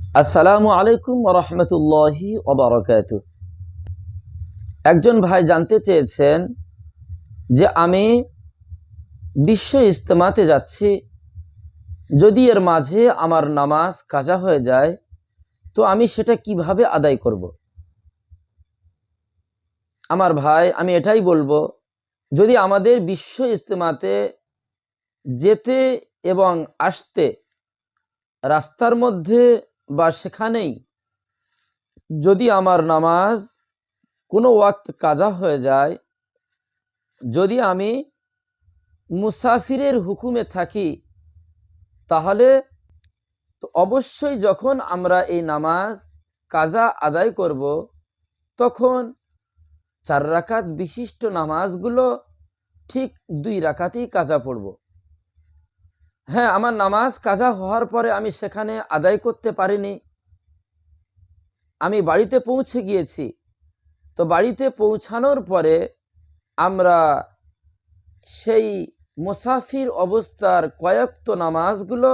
আসসালামু আলাইকুম ওয়া রাহমাতুল্লাহি ওয়া বারাকাতুহু। একজন ভাই জানতে চেয়েছেন যে আমি বিশ্ব ইজতেমাতে যাচ্ছি, যদি এর মাঝে আমার নামাজ কাজা হয়ে যায় তো আমি সেটা কিভাবে আদায় করব। আমার ভাই, আমি এটাই বলবো, যদি আমাদের বিশ্ব ইজতেমাতে যেতে এবং আসতে রাস্তার মধ্যে বা সেখানেই যদি আমার নামাজ কোনো ওয়াক্ত কাজা হয়ে যায়, যদি আমি মুসাফিরের হুকুমে থাকি, তাহলে তো অবশ্যই যখন আমরা এই নামাজ কাজা আদায় করব তখন 4 রাকাত বিশিষ্ট নামাজগুলো ঠিক 2 রাকাতই কাজা পড়ব। হ্যাঁ, আমার নামাজ কাজা হওয়ার পরে আমি সেখানে আদায় করতে পারিনি, আমি বাড়িতে পৌঁছে গিয়েছি। তো বাড়িতে পৌঁছানোর পরে আমরা সেই মুসাফির অবস্থার কয়েকত নামাজগুলো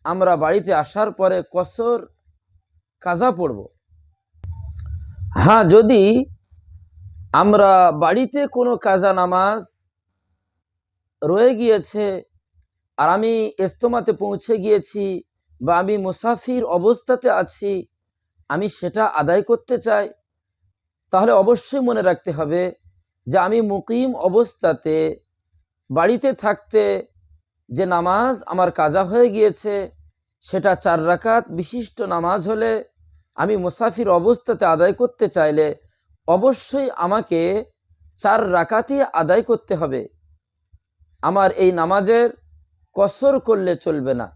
আমরা বাড়িতে আসার পরে কসর কাজা পড়ব। হ্যাঁ, যদি আমরা বাড়িতে কোনো কাজা নামাজ রয়ে গিয়েছে আর আমি ইজতেমাতে পৌঁছে গিয়েছি বা আমি মুসাফির অবস্থাতে আছি, আমি সেটা আদায় করতে চাই, তাহলে অবশ্যই মনে রাখতে হবে যে আমি মুকিম অবস্থাতে বাড়িতে থাকতে যে নামাজ আমার কাজা হয়ে গিয়েছে সেটা 4 রাকাত বিশিষ্ট নামাজ হলে আমি মুসাফির অবস্থাতে আদায় করতে চাইলে অবশ্যই আমাকে 4 রাকাতই আদায় করতে হবে। আমার এই নামাজের কসর করলে চলবে না।